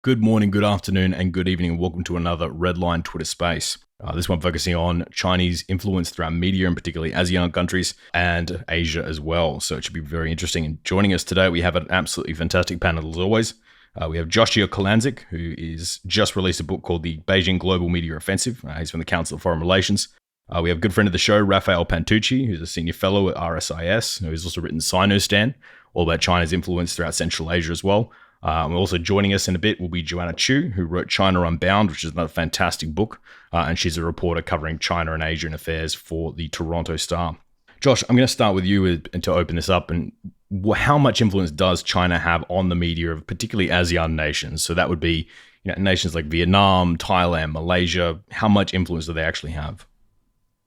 Good morning, good afternoon, and good evening, and welcome to another Redline Twitter Space. This one focusing on Chinese influence throughout media, and particularly ASEAN countries and Asia as well. So it should be very interesting. And joining us today, we have an absolutely fantastic panel as always. We have Joshua Kolanczyk, who is just released a book called The Beijing Global Media Offensive. He's from the Council of Foreign Relations. We have a good friend of the show, Rafael Pantucci, who's a senior fellow at RSIS, who's also written Sinostan, all about China's influence throughout Central Asia as well. Also joining us in a bit will be Joanna Chu, who wrote China Unbound, which is another fantastic book, and she's a reporter covering China and Asian affairs for the Toronto Star. Josh, I'm going to start with you to open this up. And how much influence does China have on the media of particularly ASEAN nations? So that would be nations like Vietnam, Thailand, Malaysia. How much influence do they actually have?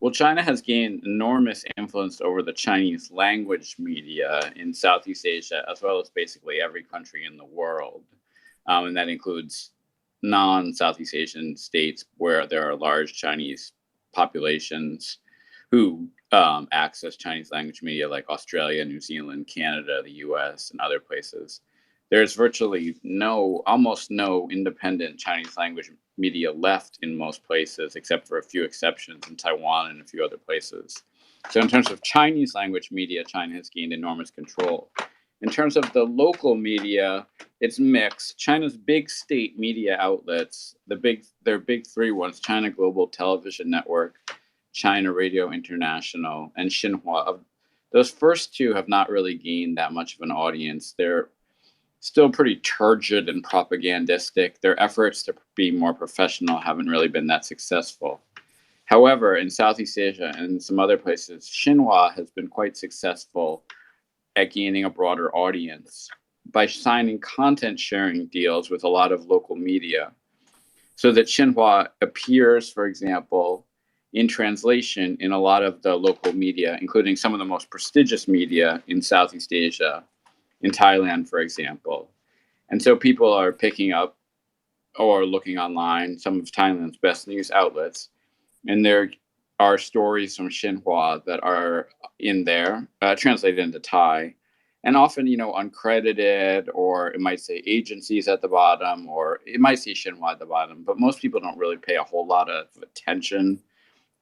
Well, China has gained enormous influence over the Chinese language media in Southeast Asia, as well as basically every country in the world. And that includes non-Southeast Asian states where there are large Chinese populations who access Chinese language media, like Australia, New Zealand, Canada, the US, and other places. There's virtually almost no independent Chinese language media left in most places, except for a few exceptions in Taiwan and a few other places. So in terms of Chinese language media, China has gained enormous control. In terms of the local media, it's mixed. China's big state media outlets, their big three ones, China Global Television Network, China Radio International, and Xinhua. Those first two have not really gained that much of an audience. They're still pretty turgid and propagandistic. Their efforts to be more professional haven't really been that successful. However, in Southeast Asia and some other places, Xinhua has been quite successful at gaining a broader audience by signing content sharing deals with a lot of local media, so that Xinhua appears, for example, in translation in a lot of the local media, including some of the most prestigious media in Southeast Asia, in Thailand, for example. And so people are picking up or looking online some of Thailand's best news outlets, and there are stories from Xinhua that are in there, translated into Thai, and often, uncredited, or it might say agencies at the bottom, or it might say Xinhua at the bottom, but most people don't really pay a whole lot of attention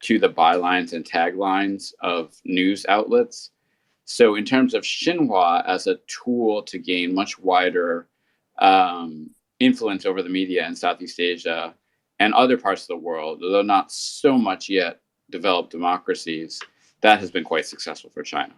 to the bylines and taglines of news outlets. So in terms of Xinhua as a tool to gain much wider influence over the media in Southeast Asia and other parts of the world, although not so much yet developed democracies, that has been quite successful for China.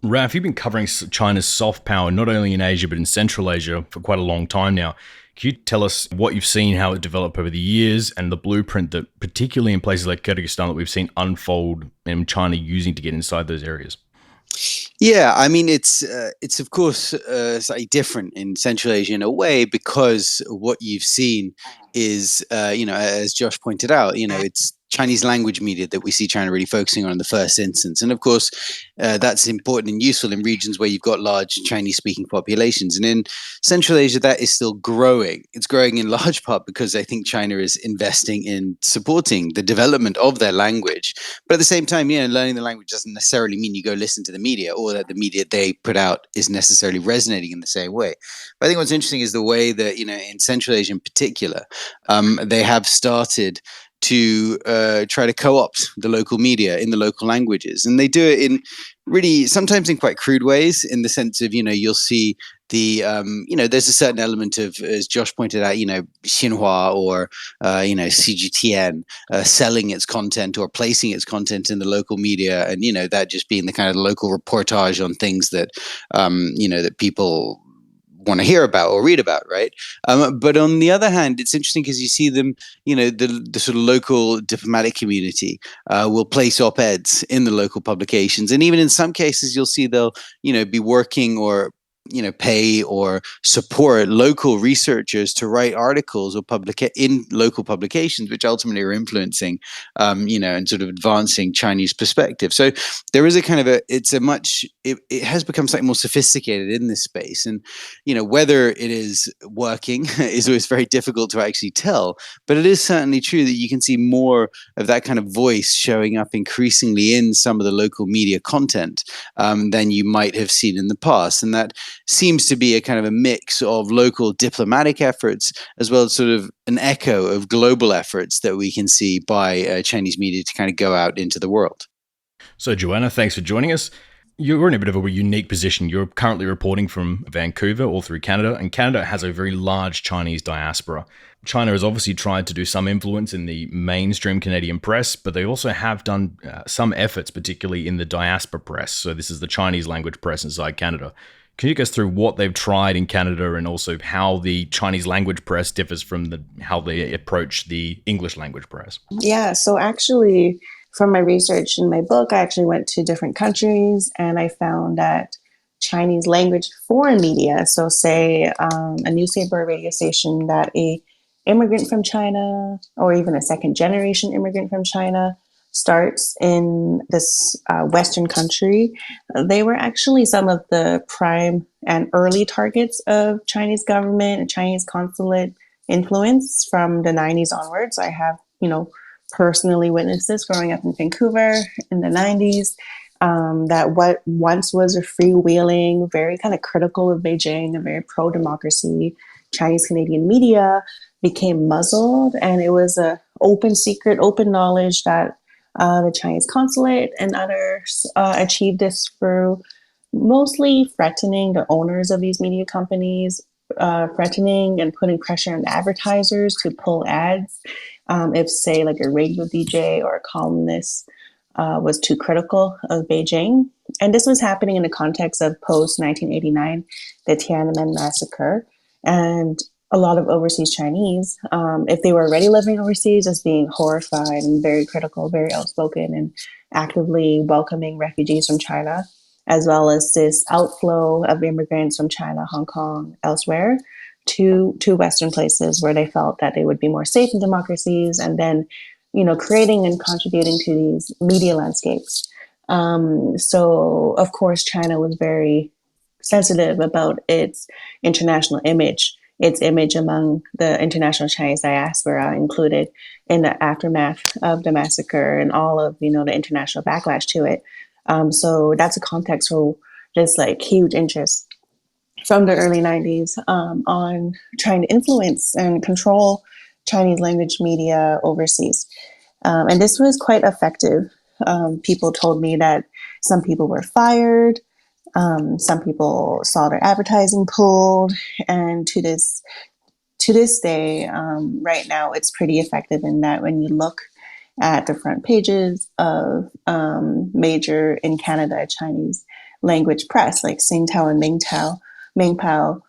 Raf, you've been covering China's soft power not only in Asia but in Central Asia for quite a long time now. Can you tell us what you've seen, how it developed over the years, and the blueprint that, particularly in places like Kyrgyzstan, that we've seen unfold and China using to get inside those areas? Yeah, I mean, it's of course slightly different in Central Asia in a way, because what you've seen is, as Josh pointed out, it's Chinese language media that we see China really focusing on in the first instance. And of course, that's important and useful in regions where you've got large Chinese speaking populations. And in Central Asia, that is still growing. It's growing in large part because I think China is investing in supporting the development of their language. But at the same time, learning the language doesn't necessarily mean you go listen to the media, or that the media they put out is necessarily resonating in the same way. But I think what's interesting is the way that, in Central Asia in particular, they have started to try to co-opt the local media in the local languages. And they do it in really, sometimes in quite crude ways, in the sense of, you'll see the, there's a certain element of, as Josh pointed out, Xinhua or, CGTN selling its content or placing its content in the local media. And, that just being the kind of local reportage on things that, that people want to hear about or read about, right? But on the other hand, it's interesting because you see them, the sort of local diplomatic community will place op-eds in the local publications, and even in some cases, you'll see they'll, be working or pay or support local researchers to write articles or in local publications, which ultimately are influencing, and sort of advancing Chinese perspective. So there is a kind of it's a much it has become slightly more sophisticated in this space. And, whether it is working is always very difficult to actually tell. But it is certainly true that you can see more of that kind of voice showing up increasingly in some of the local media content than you might have seen in the past. And that seems to be a kind of a mix of local diplomatic efforts as well as sort of an echo of global efforts that we can see by Chinese media to kind of go out into the world. So, Joanna, thanks for joining us. You're in a bit of a unique position. You're currently reporting from Vancouver all through Canada, and Canada has a very large Chinese diaspora. China has obviously tried to do some influence in the mainstream Canadian press, but they also have done some efforts, particularly in the diaspora press. So this is the Chinese language press inside Canada. Can you take us through what they've tried in Canada and also how the Chinese language press differs from how they approach the English language press? Yeah, so actually, from my research in my book, I actually went to different countries and I found that Chinese language foreign media, so say a newspaper or radio station that a immigrant from China or even a second generation immigrant from China starts in this Western country, they were actually some of the prime and early targets of Chinese government and Chinese consulate influence from the 90s onwards. I have, personally witnessed this growing up in Vancouver in the 90s, that what once was a freewheeling, very kind of critical of Beijing, a very pro-democracy Chinese Canadian media became muzzled. And it was a open secret, open knowledge that the Chinese consulate and others achieved this through mostly threatening the owners of these media companies, threatening and putting pressure on advertisers to pull ads if, say, like a radio DJ or a columnist was too critical of Beijing. And this was happening in the context of post-1989, the Tiananmen massacre. And a lot of overseas Chinese, if they were already living overseas, as being horrified and very critical, very outspoken, and actively welcoming refugees from China, as well as this outflow of immigrants from China, Hong Kong, elsewhere, to Western places where they felt that they would be more safe in democracies, and then, creating and contributing to these media landscapes. So, of course, China was very sensitive about its international image, its image among the international Chinese diaspora, included in the aftermath of the massacre and all of, the international backlash to it. So that's a context for this huge interest from the early 90s on trying to influence and control Chinese language media overseas. And this was quite effective. People told me that some people were fired, some people saw their advertising pulled, and to this day, right now, it's pretty effective in that when you look at the front pages of major in Canada Chinese language press like Singtao and Mingpao,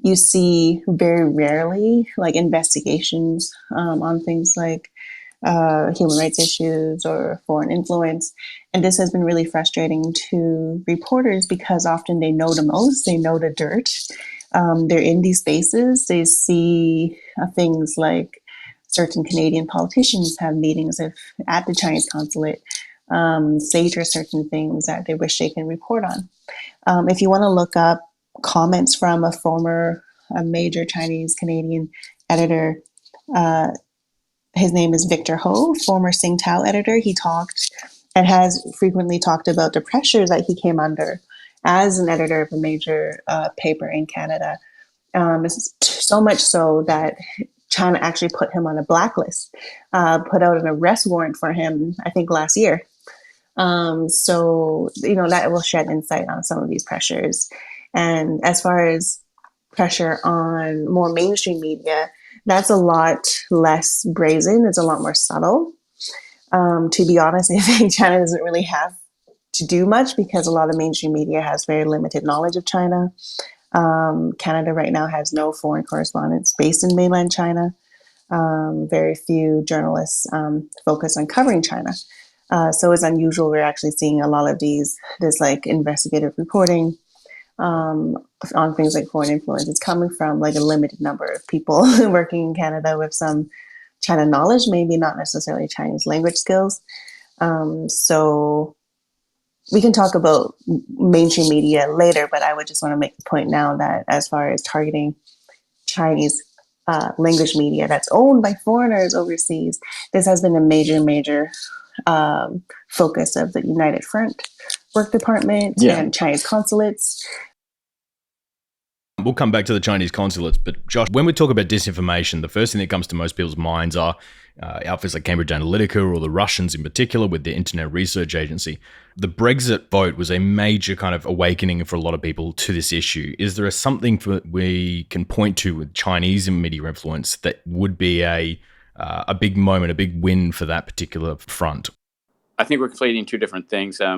you see very rarely investigations on things like human rights issues or foreign influence. And this has been really frustrating to reporters because often they know the most, they know the dirt. They're in these spaces, they see things like certain Canadian politicians have meetings at the Chinese consulate, say certain things that they wish they can report on. If you want to look up comments from a major Chinese Canadian editor, his name is Victor Ho, former Singtao editor. He talked and has frequently talked about the pressures that he came under as an editor of a major paper in Canada. So much so that China actually put him on a blacklist, put out an arrest warrant for him, I think last year. So, that will shed insight on some of these pressures. And as far as pressure on more mainstream media, that's a lot less brazen. It's a lot more subtle. To be honest, I think China doesn't really have to do much because a lot of mainstream media has very limited knowledge of China. Canada right now has no foreign correspondents based in mainland China. Very few journalists focus on covering China. So it's unusual. We're actually seeing a lot of this investigative reporting on things like foreign influence. It's coming from a limited number of people working in Canada with some China knowledge, maybe not necessarily Chinese language skills. So we can talk about mainstream media later, but I would just want to make the point now that as far as targeting Chinese language media that's owned by foreigners overseas, this has been a major focus of the United Front Work Department and Chinese consulates. We'll come back to the Chinese consulates, but Josh, when we talk about disinformation, the first thing that comes to most people's minds are outfits like Cambridge Analytica or the Russians in particular with their Internet Research Agency. The Brexit vote was a major kind of awakening for a lot of people to this issue. Is there something we can point to with Chinese media influence that would be a big moment, a big win for that particular front? I think we're conflating two different things. I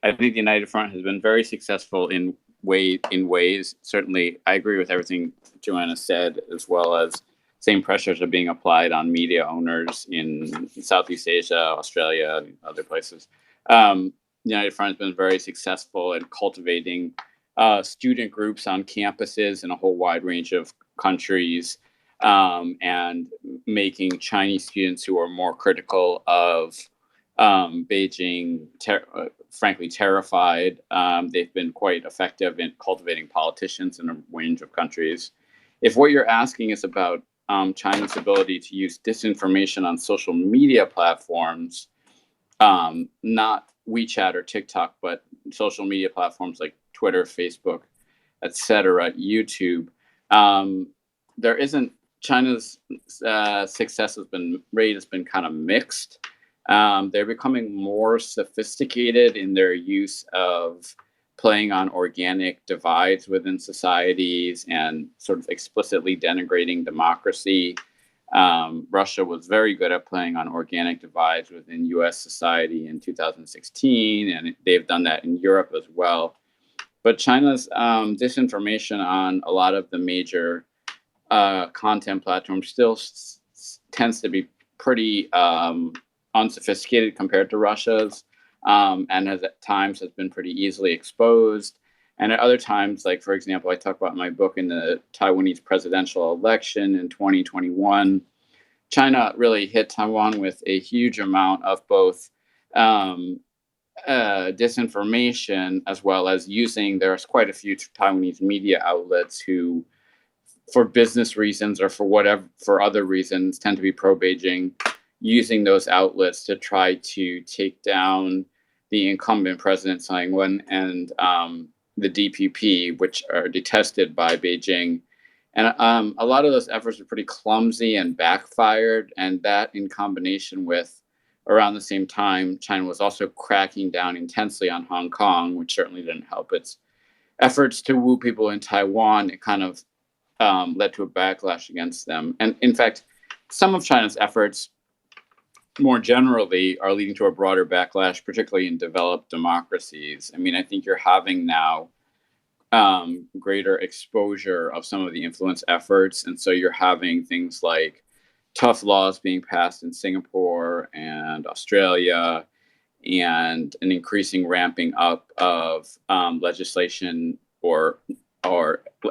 think the United Front has been very successful in ways. Certainly, I agree with everything Joanna said, as well as same pressures are being applied on media owners in Southeast Asia, Australia, and other places. The United Front has been very successful in cultivating student groups on campuses in a whole wide range of countries, and making Chinese students who are more critical of Beijing, frankly, terrified. They've been quite effective in cultivating politicians in a range of countries. If what you're asking is about China's ability to use disinformation on social media platforms, not WeChat or TikTok, but social media platforms like Twitter, Facebook, etc., YouTube, there isn't. China's success has been kind of mixed. They're becoming more sophisticated in their use of playing on organic divides within societies and sort of explicitly denigrating democracy. Russia was very good at playing on organic divides within U.S. society in 2016, and they've done that in Europe as well. But China's disinformation on a lot of the major content platforms still tends to be pretty unsophisticated compared to Russia's, and at times has been pretty easily exposed. And at other times, like, for example, I talk about in my book in the Taiwanese presidential election in 2021, China really hit Taiwan with a huge amount of both disinformation, as well as there's quite a few Taiwanese media outlets who, for business reasons or for other reasons, tend to be pro-Beijing, using those outlets to try to take down the incumbent President Tsai Ing-wen and the DPP, which are detested by Beijing. And a lot of those efforts were pretty clumsy and backfired. And that, in combination with, around the same time, China was also cracking down intensely on Hong Kong, which certainly didn't help its efforts to woo people in Taiwan. It kind of led to a backlash against them. And in fact, some of China's efforts more generally are leading to a broader backlash, particularly in developed democracies. I mean, I think you're having now greater exposure of some of the influence efforts. And so you're having things like tough laws being passed in Singapore and Australia, and an increasing ramping up of legislation or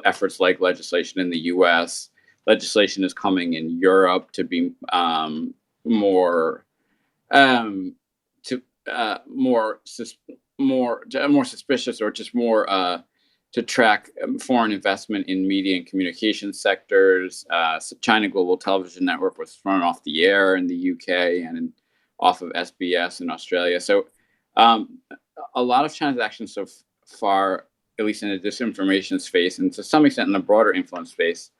efforts like legislation in the US. Legislation is coming in Europe to be more suspicious, or just more to track foreign investment in media and communication sectors. China Global Television Network was thrown off the air in the UK and off of SBS in Australia. So a lot of China's actions so far, at least in the disinformation space, and to some extent in the broader influence space,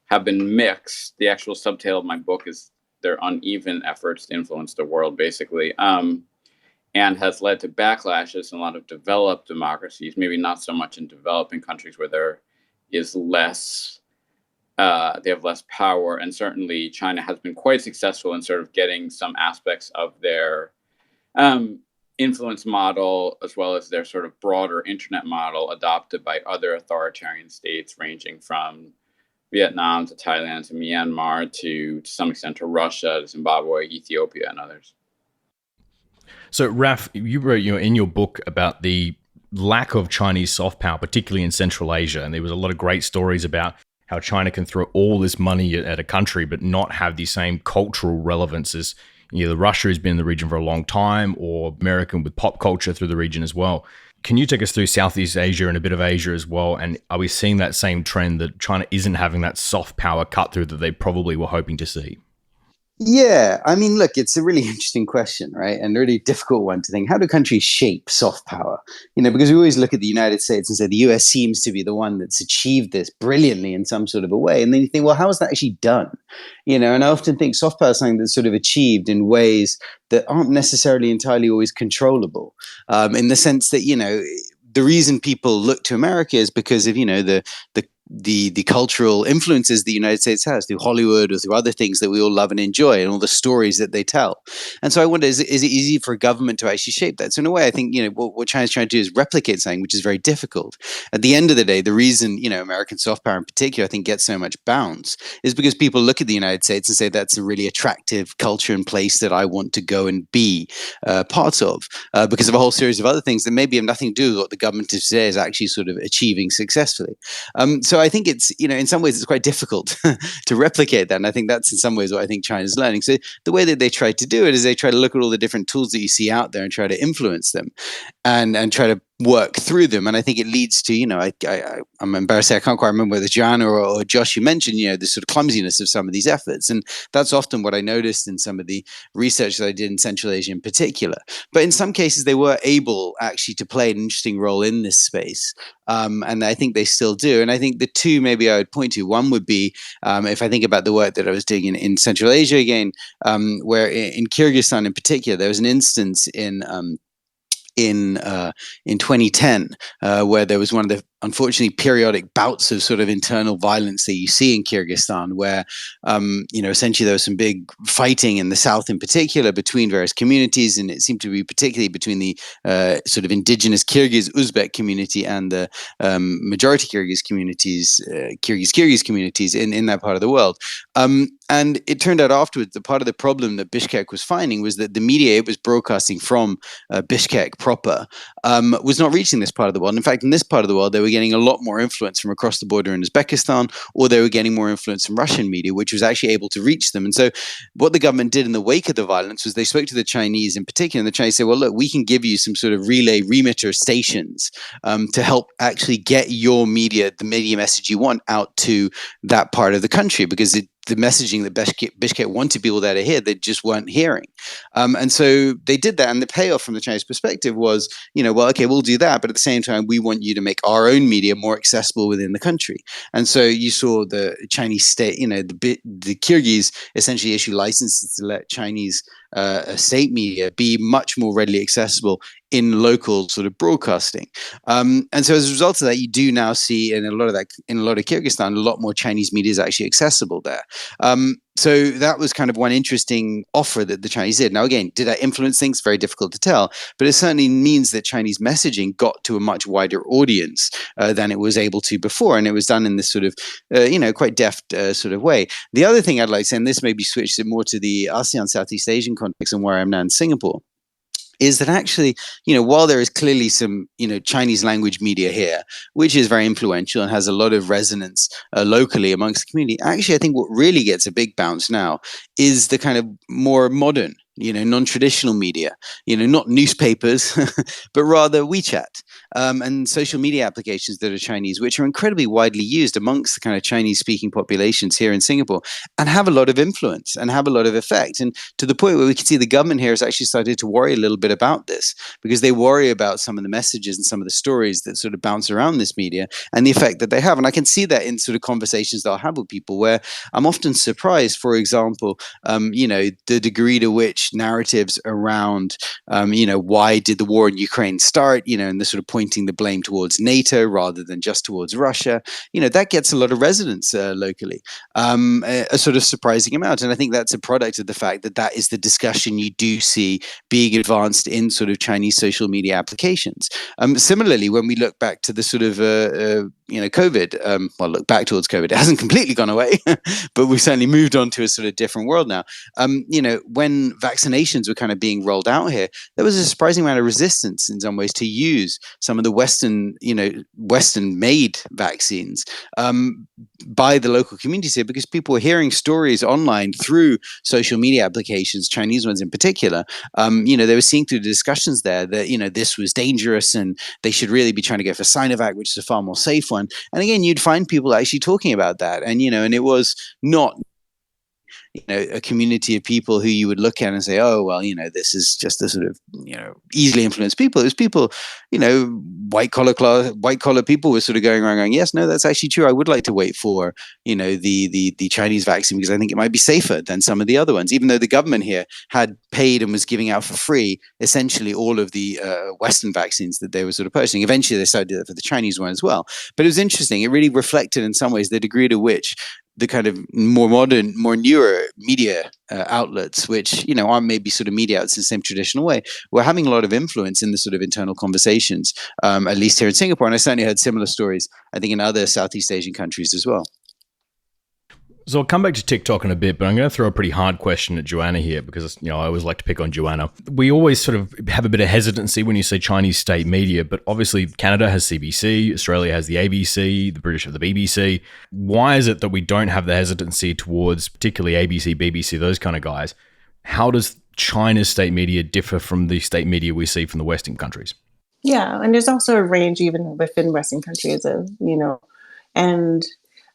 have been mixed. The actual subtitle of my book is their uneven efforts to influence the world, basically, and has led to backlashes in a lot of developed democracies, maybe not so much in developing countries where there is less, they have less power. And certainly China has been quite successful in sort of getting some aspects of their influence model, as well as their sort of broader internet model, adopted by other authoritarian states, ranging from Vietnam to Thailand to Myanmar to some extent to Russia, to Zimbabwe, Ethiopia, and others. So, Raf, you wrote in your book about the lack of Chinese soft power, particularly in Central Asia, and there was a lot of great stories about how China can throw all this money at a country but not have the same cultural relevance as either Russia has been in the region for a long time or American with pop culture through the region as well. Can you take us through Southeast Asia and a bit of Asia as well? And are we seeing that same trend that China isn't having that soft power cut through that they probably were hoping to see? Yeah, I mean, look, it's a really interesting question, right? And a really difficult one to think. How do countries shape soft power? Because we always look at the United States and say the US seems to be the one that's achieved this brilliantly in some sort of a way. And then you think, well, how is that actually done? And I often think soft power is something that's sort of achieved in ways that aren't necessarily entirely always controllable, in the sense that, the reason people look to America is because of, the cultural influences the United States has through Hollywood or through other things that we all love and enjoy, and all the stories that they tell. And so I wonder, is it easy for a government to actually shape that? So in a way, I think, what China's trying to do is replicate something which is very difficult. At the end of the day, the reason, American soft power in particular, I think, gets so much bounce is because people look at the United States and say that's a really attractive culture and place that I want to go and be part of, because of a whole series of other things that maybe have nothing to do with what the government of today is actually sort of achieving successfully. So I think it's, in some ways it's quite difficult to replicate that. And I think that's in some ways what I think China's learning. So the way that they try to do it is they try to look at all the different tools that you see out there and try to influence them and try to work through them. And I think it leads to, I'm embarrassed to say I can't quite remember whether Joanna or Josh, you mentioned, the sort of clumsiness of some of these efforts. And that's often what I noticed in some of the research that I did in Central Asia in particular. But in some cases, they were able actually to play an interesting role in this space. And I think they still do. And I think the two maybe I would point to, one would be, if I think about the work that I was doing in Central Asia again, where in Kyrgyzstan in particular, there was an instance in 2010, where there was one of the unfortunately periodic bouts of sort of internal violence that you see in Kyrgyzstan, where essentially there was some big fighting in the south in particular between various communities, and it seemed to be particularly between the sort of indigenous Kyrgyz Uzbek community and the majority Kyrgyz communities, Kyrgyz communities in that part of the world. And it turned out afterwards that part of the problem that Bishkek was finding was that the media it was broadcasting from Bishkek proper was not reaching this part of the world. In fact, in this part of the world, they were getting a lot more influence from across the border in Uzbekistan, or they were getting more influence from Russian media, which was actually able to reach them. And so what the government did in the wake of the violence was they spoke to the Chinese in particular, and the Chinese said, well, look, we can give you some sort of relay remitter stations to help actually get your media, the media message you want, out to that part of the country, because the messaging that Bishkek wanted people there to hear, they just weren't hearing. And so they did that. And the payoff from the Chinese perspective was, well, okay, we'll do that. But at the same time, we want you to make our own media more accessible within the country. And so you saw the Chinese state, the Kyrgyz essentially issue licenses to let Chinese state media be much more readily accessible in local sort of broadcasting. And so as a result of that, you do now see in a lot of Kyrgyzstan, a lot more Chinese media is actually accessible there. So that was kind of one interesting offer that the Chinese did. Now, again, did that influence things? Very difficult to tell, but it certainly means that Chinese messaging got to a much wider audience than it was able to before. And it was done in this sort of, quite deft sort of way. The other thing I'd like to say, and this maybe switches it more to the ASEAN Southeast Asian context and where I'm now in Singapore, is that actually, while there is clearly some, Chinese language media here, which is very influential and has a lot of resonance locally amongst the community, actually, I think what really gets a big bounce now is the kind of more modern, non-traditional media, not newspapers, but rather WeChat and social media applications that are Chinese, which are incredibly widely used amongst the kind of Chinese-speaking populations here in Singapore and have a lot of influence and have a lot of effect. And to the point where we can see the government here has actually started to worry a little bit about this, because they worry about some of the messages and some of the stories that sort of bounce around this media and the effect that they have. And I can see that in sort of conversations that I'll have with people where I'm often surprised, for example, the degree to which narratives around, why did the war in Ukraine start, and the sort of pointing the blame towards NATO rather than just towards Russia, that gets a lot of resonance locally, a sort of surprising amount. And I think that's a product of the fact that that is the discussion you do see being advanced in sort of Chinese social media applications. Similarly, when we look back to the sort of COVID. Well, look back towards COVID. It hasn't completely gone away, but we've certainly moved on to a sort of different world now. When vaccinations were kind of being rolled out here, there was a surprising amount of resistance in some ways to use some of the Western-made vaccines by the local communities here, because people were hearing stories online through social media applications, Chinese ones in particular. They were seeing through the discussions there that, this was dangerous and they should really be trying to go for Sinovac, which is a far more safe one. And again, you'd find people actually talking about that. And it was not a community of people who you would look at and say, oh, well, this is just the sort of, easily influenced people. It was people, white collar people were sort of going around going, yes, no, that's actually true. I would like to wait for, the Chinese vaccine because I think it might be safer than some of the other ones, even though the government here had paid and was giving out for free, essentially all of the Western vaccines that they were sort of purchasing. Eventually they started to do that for the Chinese one as well. But it was interesting. It really reflected in some ways the degree to which the kind of more modern, more newer media outlets, which, aren't maybe sort of media outlets in the same traditional way, were having a lot of influence in the sort of internal conversations, at least here in Singapore. And I certainly heard similar stories, I think, in other Southeast Asian countries as well. So I'll come back to TikTok in a bit, but I'm going to throw a pretty hard question at Joanna here because, I always like to pick on Joanna. We always sort of have a bit of hesitancy when you say Chinese state media, but obviously Canada has CBC, Australia has the ABC, the British have the BBC. Why is it that we don't have the hesitancy towards particularly ABC, BBC, those kind of guys? How does China's state media differ from the state media we see from the Western countries? Yeah, and there's also a range even within Western countries of, and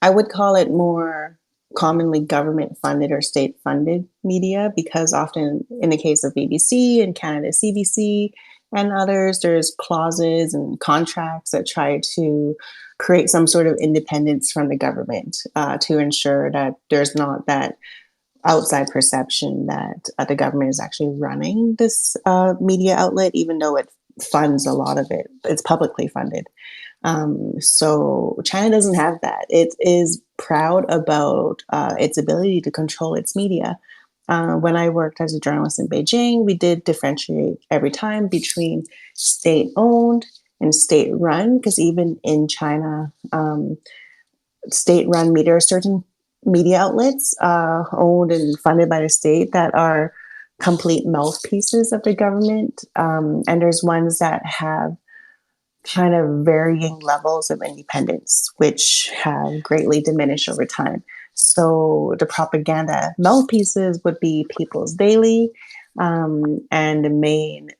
I would call it more commonly government funded or state funded media, because often in the case of BBC and Canada CBC and others, there's clauses and contracts that try to create some sort of independence from the government to ensure that there's not that outside perception that the government is actually running this media outlet, even though it funds a lot of it. It's publicly funded. So China doesn't have that. It is proud about its ability to control its media. When I worked as a journalist in Beijing, we did differentiate every time between state-owned and state-run, because even in China, state-run media, certain media outlets owned and funded by the state that are complete mouthpieces of the government. And there's ones that have kind of varying levels of independence, which have greatly diminished over time. So the propaganda mouthpieces would be People's Daily, and the main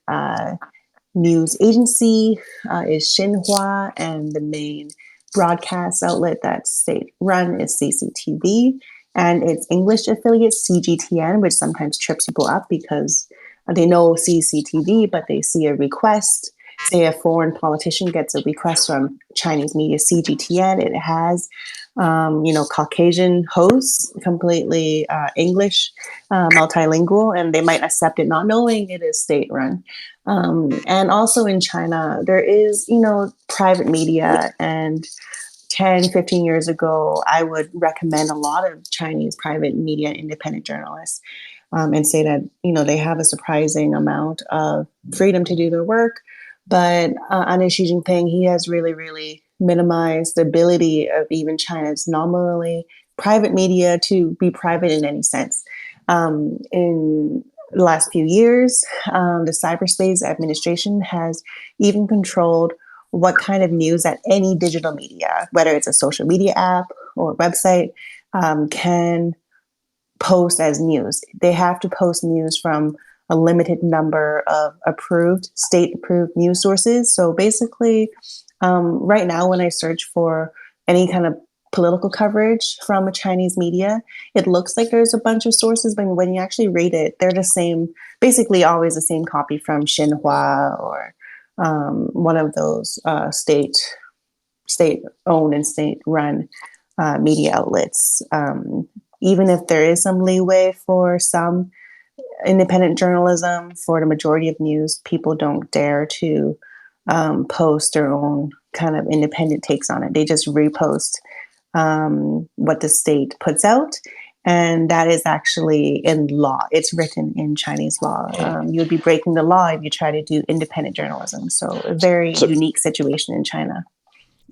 news agency is Xinhua, and the main broadcast outlet that's state-run is CCTV, and its English affiliate CGTN, which sometimes trips people up because they know CCTV, but they see a request. Say a foreign politician gets a request from Chinese media CGTN, it has, Caucasian hosts, completely English, multilingual, and they might accept it not knowing it is state-run. And also in China, there is, private media, and 10, 15 years ago, I would recommend a lot of Chinese private media independent journalists and say that, they have a surprising amount of freedom to do their work. But under Xi Jinping, he has really, really minimized the ability of even China's nominally private media to be private in any sense. In the last few years, the cyberspace administration has even controlled what kind of news that any digital media, whether it's a social media app or website, can post as news. They have to post news from a limited number of state-approved news sources. So basically, right now, when I search for any kind of political coverage from a Chinese media, it looks like there's a bunch of sources, but when you actually read it, they're the same, basically always the same copy from Xinhua or one of those state-owned and state-run media outlets. Even if there is some leeway for some independent journalism, for the majority of news, people don't dare to post their own kind of independent takes on it. They just repost what the state puts out. And that is actually in law. It's written in Chinese law. You would be breaking the law if you try to do independent journalism. So a very unique situation in China.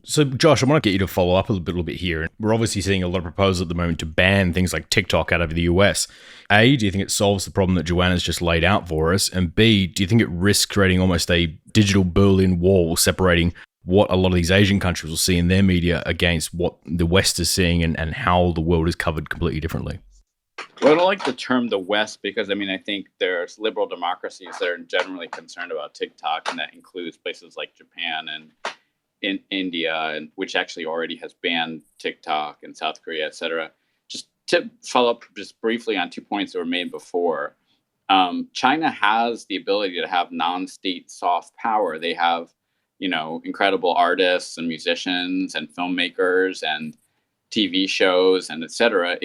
So, Josh, I want to get you to follow up a little bit here. We're obviously seeing a lot of proposals at the moment to ban things like TikTok out of the US. A, do you think it solves the problem that Joanna's just laid out for us? And B, do you think it risks creating almost a digital Berlin Wall separating what a lot of these Asian countries will see in their media against what the West is seeing and how the world is covered completely differently? Well, I don't like the term the West because, I think there's liberal democracies that are generally concerned about TikTok, and that includes places like Japan and in India, and which actually already has banned TikTok, and South Korea, et cetera. Just to follow up just briefly on 2 points that were made before, China has the ability to have non-state soft power. They have, incredible artists and musicians and filmmakers and TV shows and et cetera,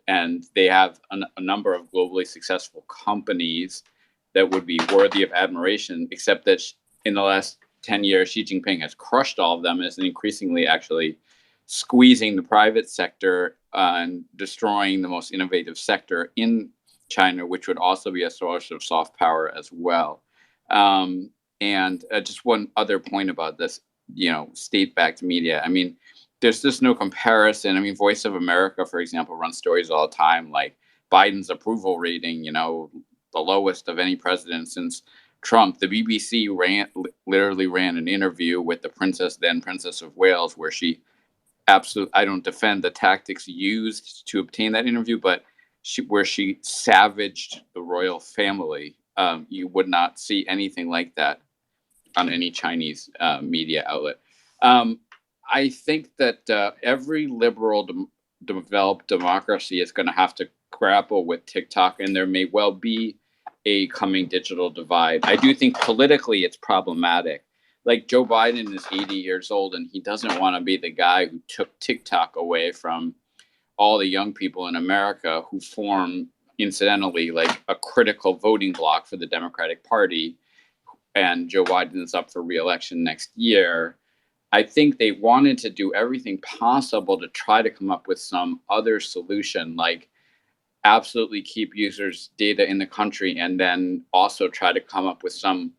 and they have a number of globally successful companies that would be worthy of admiration, except that in the last 10 years, Xi Jinping has crushed all of them and is increasingly actually squeezing the private sector and destroying the most innovative sector in China, which would also be a source of soft power as well. And just one other point about this, state-backed media. There's just no comparison. Voice of America, for example, runs stories all the time like Biden's approval rating, the lowest of any president since Trump. The BBC literally ran an interview with the then Princess of Wales, where she I don't defend the tactics used to obtain that interview, but where she savaged the royal family. You would not see anything like that on any Chinese media outlet. I think that every liberal developed democracy is going to have to grapple with TikTok, and there may well be a coming digital divide. I do think politically it's problematic. Like Joe Biden is 80 years old, and he doesn't want to be the guy who took TikTok away from all the young people in America who form, incidentally, like a critical voting bloc for the Democratic Party. And Joe Biden is up for re-election next year. I think they wanted to do everything possible to try to come up with some other solution, like absolutely keep users' data in the country, and then also try to come up with some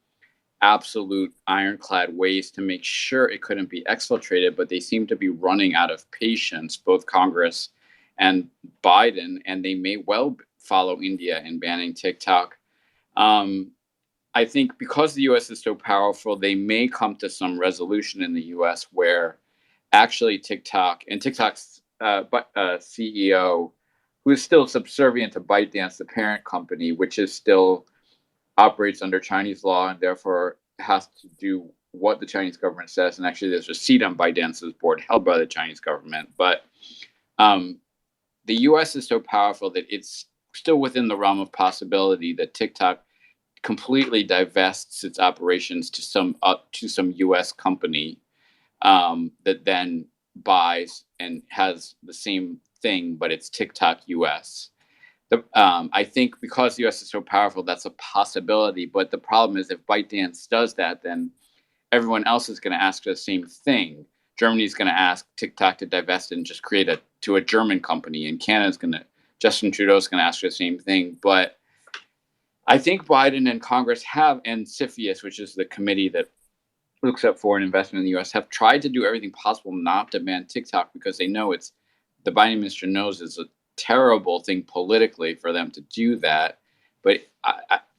absolute ironclad ways to make sure it couldn't be exfiltrated. But they seem to be running out of patience, both Congress and Biden, and they may well follow India in banning TikTok. I think because the U.S. is so powerful, they may come to some resolution in the U.S. where actually TikTok and TikTok's CEO, who is still subservient to ByteDance, the parent company, which is still operates under Chinese law and therefore has to do what the Chinese government says. And actually, there's a seat on ByteDance's board held by the Chinese government. But the U.S. is so powerful that it's still within the realm of possibility that TikTok completely divests its operations to some U.S. company that then buys and has the same thing, but it's TikTok US. I think because the U.S. is so powerful, that's a possibility. But the problem is, if ByteDance does that, then everyone else is going to ask the same thing. Germany's going to ask TikTok to divest and just create a German company, and Justin Trudeau's going to ask the same thing. But I think Biden and Congress and CFIUS, which is the committee that looks at foreign investment in the U.S., have tried to do everything possible not to ban TikTok because they know the Biden administration knows it's a terrible thing politically for them to do that. But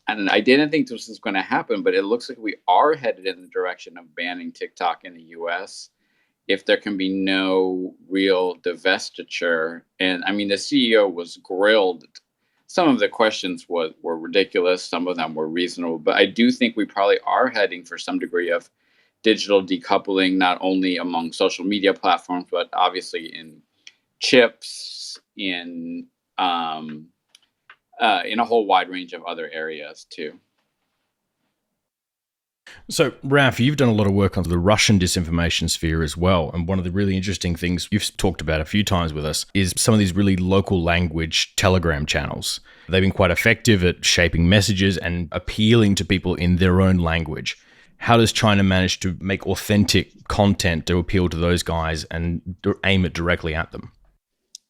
I didn't think this was going to happen, but it looks like we are headed in the direction of banning TikTok in the U.S. if there can be no real divestiture. And the CEO was grilled. Some of the questions were ridiculous. Some of them were reasonable. But I do think we probably are heading for some degree of digital decoupling, not only among social media platforms, but obviously in chips, in a whole wide range of other areas too. So, Raf, you've done a lot of work on the Russian disinformation sphere as well. And one of the really interesting things you've talked about a few times with us is some of these really local language Telegram channels. They've been quite effective at shaping messages and appealing to people in their own language. How does China manage to make authentic content to appeal to those guys and aim it directly at them?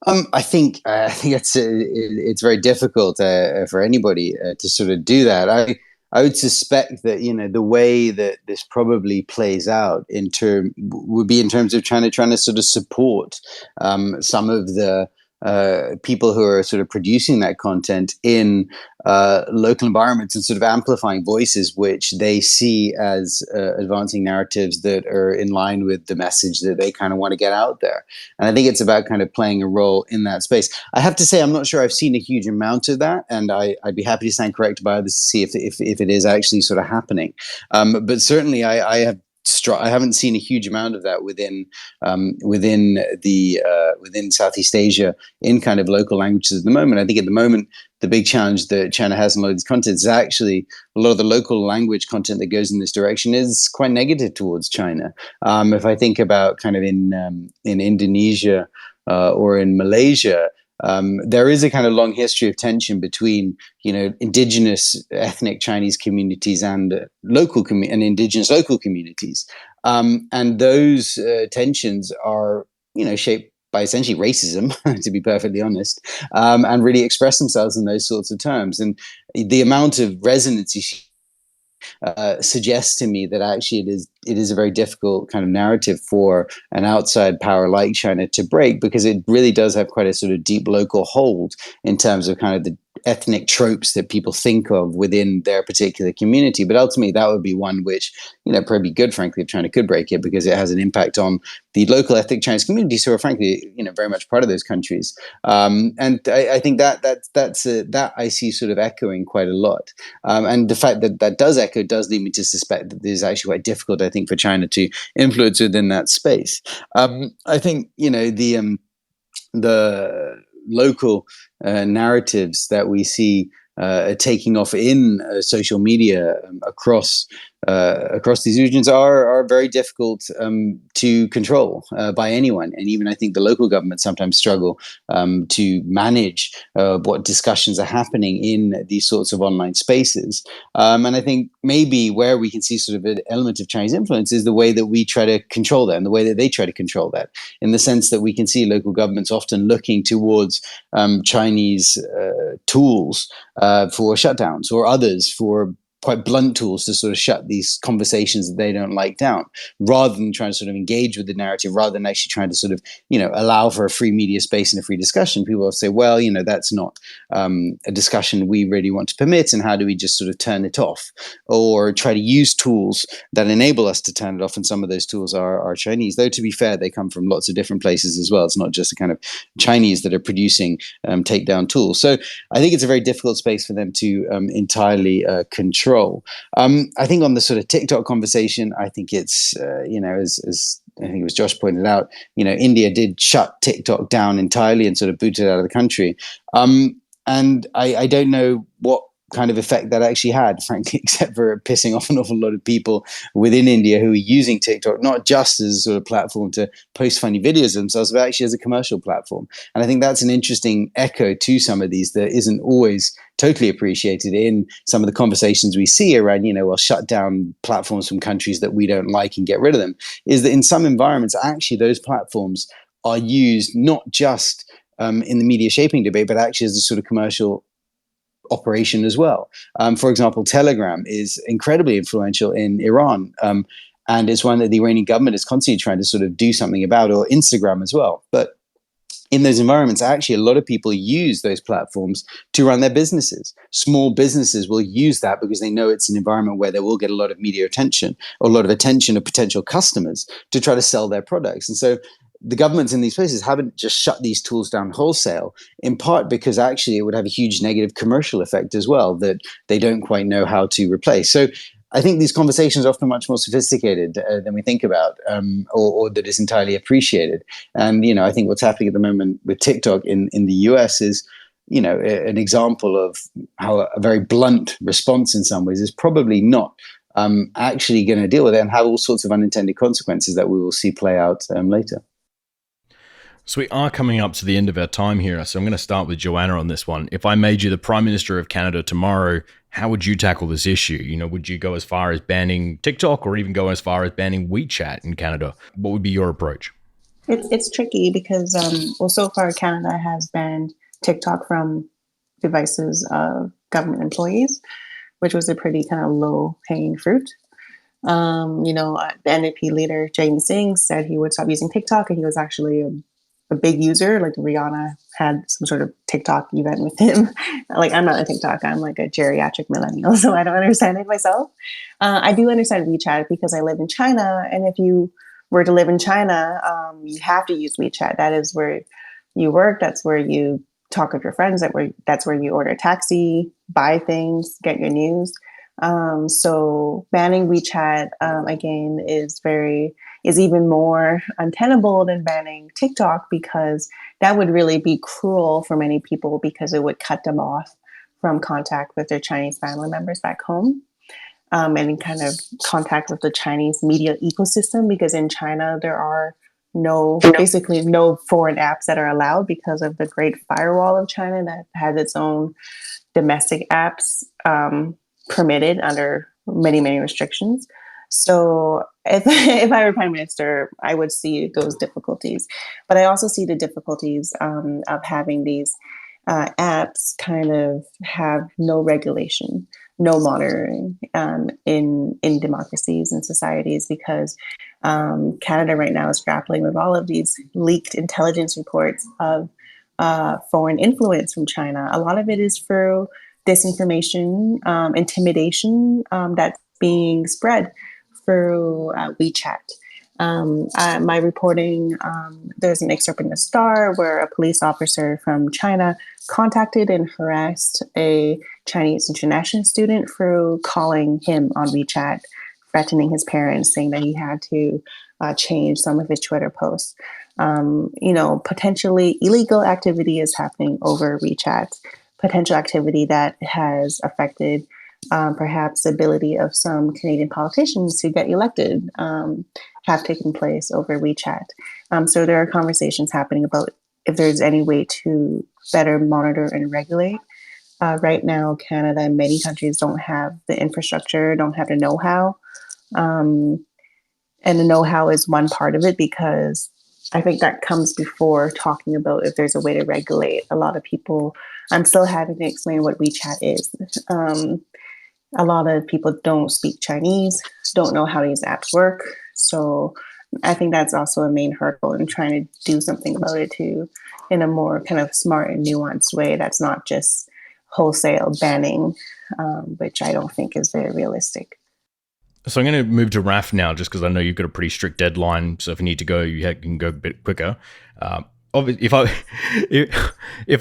I think it's very difficult for anybody to sort of do that. I would suspect that, the way that this probably plays out would be in terms of China trying to sort of support some of the people who are sort of producing that content in local environments and sort of amplifying voices which they see as advancing narratives that are in line with the message that they kind of want to get out there. And I think it's about kind of playing a role in that space. I have to say, I'm not sure I've seen a huge amount of that, and I'd be happy to stand corrected by others to see if it is actually sort of happening. But certainly, I haven't seen a huge amount of that within Southeast Asia in kind of local languages at the moment. I think at the moment the big challenge that China has in a lot of these content is actually a lot of the local language content that goes in this direction is quite negative towards China. If I think about kind of in Indonesia or in Malaysia, there is a kind of long history of tension between, indigenous ethnic Chinese communities and indigenous local communities, and those tensions are, shaped by essentially racism, to be perfectly honest, and really express themselves in those sorts of terms. And the amount of resonance you suggests to me that actually it is a very difficult kind of narrative for an outside power like China to break, because it really does have quite a sort of deep local hold in terms of kind of the ethnic tropes that people think of within their particular community. But ultimately, that would be one which, probably good, frankly, if China could break it, because it has an impact on the local ethnic Chinese communities who are, frankly, very much part of those countries. And I think that I see sort of echoing quite a lot. And the fact that that does echo does lead me to suspect that it is actually quite difficult, I think, for China to influence within that space. I think, the local narratives that we see taking off in social media across these regions are very difficult to control by anyone, and even I think the local governments sometimes struggle to manage what discussions are happening in these sorts of online spaces. And I think maybe where we can see sort of an element of Chinese influence is the way that we try to control that, and the way that they try to control that, in the sense that we can see local governments often looking towards Chinese tools for shutdowns, or others for quite blunt tools to sort of shut these conversations that they don't like down, rather than trying to sort of engage with the narrative, rather than actually trying to sort of, allow for a free media space and a free discussion. People will say, well, that's not a discussion we really want to permit, and how do we just sort of turn it off, or try to use tools that enable us to turn it off. And some of those tools are Chinese, though to be fair, they come from lots of different places as well. It's not just the kind of Chinese that are producing takedown tools. So I think it's a very difficult space for them to entirely control. I think on the sort of TikTok conversation, I think it's, as I think it was Josh pointed out, India did shut TikTok down entirely and sort of booted it out of the country. And I don't know what kind of effect that actually had, frankly, except for pissing off an awful lot of people within India who are using TikTok, not just as a sort of platform to post funny videos of themselves, but actually as a commercial platform. And I think that's an interesting echo to some of these that isn't always totally appreciated in some of the conversations we see around, we'll shut down platforms from countries that we don't like and get rid of them, is that in some environments, actually those platforms are used not just in the media shaping debate, but actually as a sort of commercial operation as well. For example, Telegram is incredibly influential in Iran, and it's one that the Iranian government is constantly trying to sort of do something about, or Instagram as well. But in those environments, actually, a lot of people use those platforms to run their businesses. Small businesses will use that because they know it's an environment where they will get a lot of media attention, or a lot of attention of potential customers to try to sell their products. And so the governments in these places haven't just shut these tools down wholesale, in part because actually it would have a huge negative commercial effect as well that they don't quite know how to replace. So I think these conversations are often much more sophisticated than we think about, or that is entirely appreciated. And, I think what's happening at the moment with TikTok in the US is, an example of how a very blunt response in some ways is probably not actually going to deal with it, and have all sorts of unintended consequences that we will see play out later. So we are coming up to the end of our time here. So I'm going to start with Joanna on this one. If I made you the Prime Minister of Canada tomorrow, how would you tackle this issue? Would you go as far as banning TikTok, or even go as far as banning WeChat in Canada? What would be your approach? It's tricky because, so far Canada has banned TikTok from devices of government employees, which was a pretty kind of low hanging fruit. The NDP leader, Jai Singh, said he would stop using TikTok, and he was actually a big user. Like Rihanna had some sort of TikTok event with him. Like, I'm not a TikTok, I'm like a geriatric millennial, so I don't understand it myself. I do understand WeChat because I live in China, and if you were to live in China, you have to use WeChat. That is where you work. That's where you talk with your friends. That's where you order a taxi, buy things, get your news. So banning WeChat again is even more untenable than banning TikTok, because that would really be cruel for many people, because it would cut them off from contact with their Chinese family members back home, and kind of contact with the Chinese media ecosystem, because in China there are basically no foreign apps that are allowed because of the Great Firewall of China that has its own domestic apps permitted under many, many restrictions. So if I were Prime Minister, I would see those difficulties. But I also see the difficulties of having these apps kind of have no regulation, no monitoring in democracies and societies, because Canada right now is grappling with all of these leaked intelligence reports of foreign influence from China. A lot of it is through disinformation, intimidation that's being spread through WeChat. My reporting, there's an excerpt in the Star where a police officer from China contacted and harassed a Chinese international student through calling him on WeChat, threatening his parents, saying that he had to change some of his Twitter posts. Potentially illegal activity is happening over WeChat, potential activity that has affected perhaps the ability of some Canadian politicians to get elected have taken place over WeChat. So there are conversations happening about if there's any way to better monitor and regulate. Right now, Canada and many countries don't have the infrastructure, don't have the know-how. And the know-how is one part of it, because I think that comes before talking about if there's a way to regulate. A lot of people, I'm still having to explain what WeChat is. A lot of people don't speak Chinese, don't know how these apps work. So I think that's also a main hurdle in trying to do something about it too, in a more kind of smart and nuanced way that's not just wholesale banning, which I don't think is very realistic. So I'm going to move to Raf now, just because I know you've got a pretty strict deadline. So if you need to go, you can go a bit quicker. If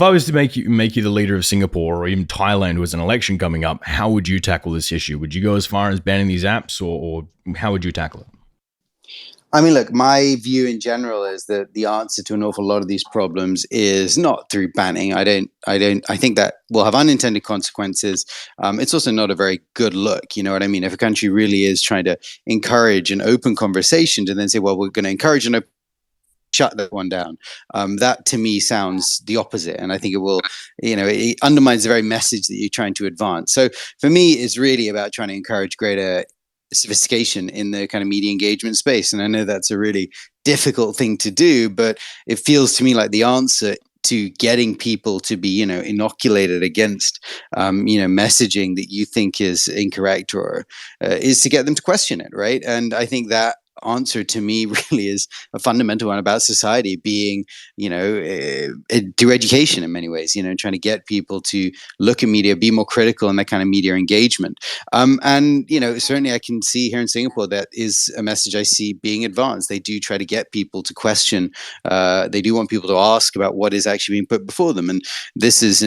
I was to make you the leader of Singapore or even Thailand, with an election coming up, how would you tackle this issue? Would you go as far as banning these apps, or how would you tackle it? I mean, look, my view in general is that the answer to an awful lot of these problems is not through banning. I think that will have unintended consequences. It's also not a very good look. You know what I mean? If a country really is trying to encourage an open conversation to then say, well, we're going to encourage an open, shut that one down. That to me sounds the opposite. And I think it will, it undermines the very message that you're trying to advance. So for me, it's really about trying to encourage greater sophistication in the kind of media engagement space. And I know that's a really difficult thing to do, but it feels to me like the answer to getting people to be, inoculated against, messaging that you think is incorrect or is to get them to question it, right? And I think that answer to me really is a fundamental one about society being, through education in many ways, trying to get people to look at media, be more critical in that kind of media engagement. And, certainly I can see here in Singapore, that is a message I see being advanced. They do try to get people to question. They do want people to ask about what is actually being put before them. And this is,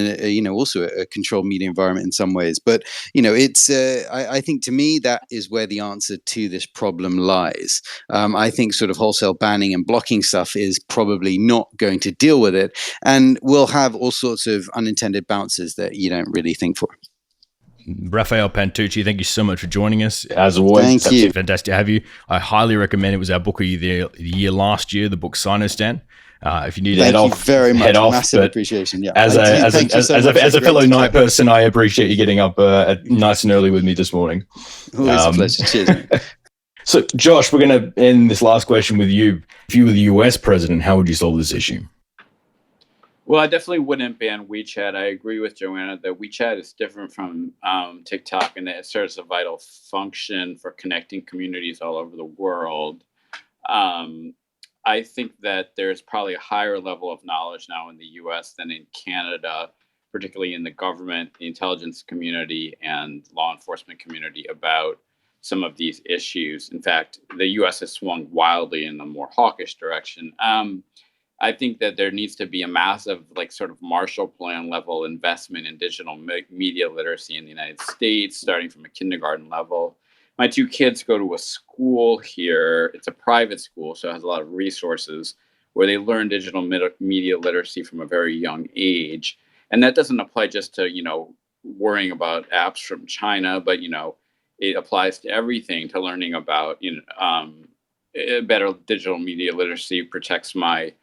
also a controlled media environment in some ways. But, it's, I think to me, that is where the answer to this problem lies. I think sort of wholesale banning and blocking stuff is probably not going to deal with it, and will have all sorts of unintended bounces that you don't really think for. Raphael Pantucci, thank you so much for joining us. As always, thank you. Fantastic to have you. I highly recommend it. Was our book of the year last year, the book Sinostan. If you need to head off, very much. Head off. Massive appreciation. Yeah. As a fellow night person, I appreciate you getting up nice and early with me this morning. Always a pleasure. Cheers, mate. So, Josh, we're going to end this last question with you. If you were the US president, how would you solve this issue? Well, I definitely wouldn't ban WeChat. I agree with Joanna that WeChat is different from TikTok and that it serves a vital function for connecting communities all over the world. Um, I think that there's probably a higher level of knowledge now in the US than in Canada, particularly in the government, the intelligence community, and law enforcement community about some of these issues. In fact, the US has swung wildly in a more hawkish direction. I think that there needs to be a massive, like, sort of Marshall Plan level investment in digital media literacy in the United States, starting from a kindergarten level. My two kids go to a school here. It's a private school, so it has a lot of resources where they learn digital media literacy from a very young age. And that doesn't apply just to, worrying about apps from China, but, it applies to everything, to learning about, better digital media literacy protects my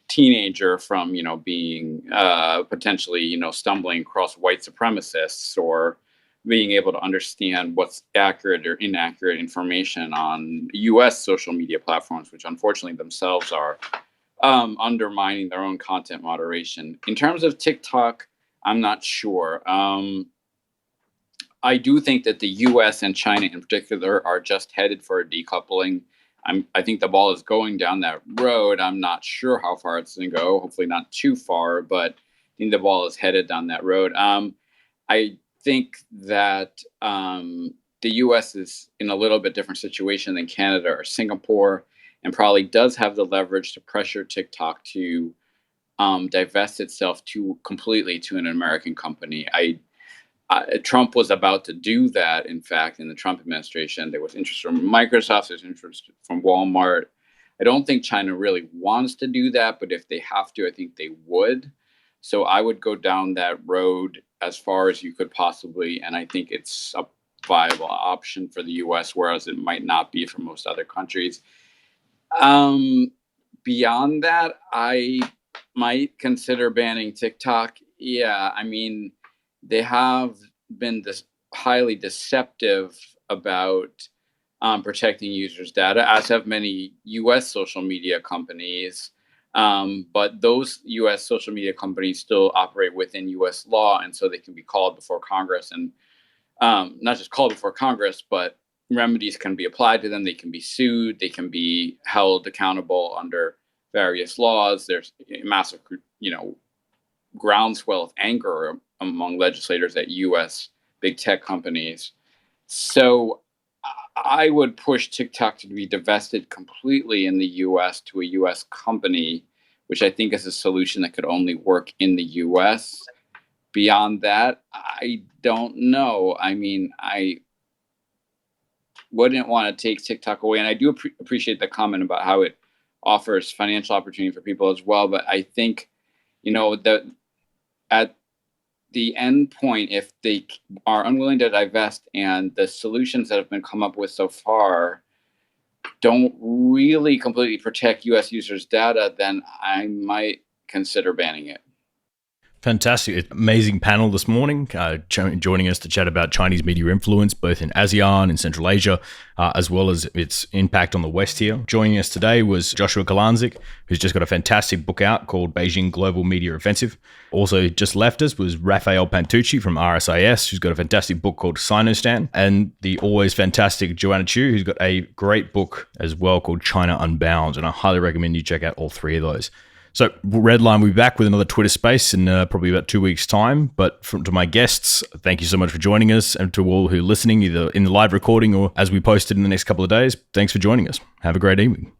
teenager from being potentially stumbling across white supremacists, or being able to understand what's accurate or inaccurate information on US social media platforms, which unfortunately themselves are undermining their own content moderation. In terms of TikTok, I'm not sure. I do think that the US and China in particular are just headed for a decoupling. I think the ball is going down that road. I'm not sure how far it's going to go. Hopefully not too far, but I think the ball is headed down that road. I think that the U.S. is in a little bit different situation than Canada or Singapore, and probably does have the leverage to pressure TikTok to divest itself completely to an American company. Trump was about to do that, in fact, in the Trump administration. There was interest from Microsoft, there's interest from Walmart. I don't think China really wants to do that, but if they have to, I think they would. So I would go down that road as far as you could possibly, and I think it's a viable option for the US, whereas it might not be for most other countries. Beyond that, I might consider banning TikTok. Yeah, I mean, they have been highly deceptive about protecting users' data, as have many U.S. social media companies. But those U.S. social media companies still operate within U.S. law, and so they can be called before Congress, and not just called before Congress, but remedies can be applied to them. They can be sued. They can be held accountable under various laws. There's a massive, groundswell of anger among legislators at U.S. big tech companies. So I would push TikTok to be divested completely in the U.S. to a U.S. company, which I think is a solution that could only work in the U.S. Beyond that, I don't know. I mean, I wouldn't want to take TikTok away. And I do appreciate the comment about how it offers financial opportunity for people as well. But I think, that at the end point, if they are unwilling to divest and the solutions that have been come up with so far don't really completely protect U.S. users' data, then I might consider banning it. Fantastic. Amazing panel this morning, joining us to chat about Chinese media influence, both in ASEAN and Central Asia, as well as its impact on the West here. Joining us today was Joshua Kurlantzick, who's just got a fantastic book out called Beijing Global Media Offensive. Also just left us was Rafael Pantucci from RSIS, who's got a fantastic book called Sinostan, and the always fantastic Joanna Chiu, who's got a great book as well called China Unbound, and I highly recommend you check out all three of those. So Redline will be back with another Twitter Space in probably about 2 weeks' time. But to my guests, thank you so much for joining us. And to all who are listening, either in the live recording or as we post it in the next couple of days, thanks for joining us. Have a great evening.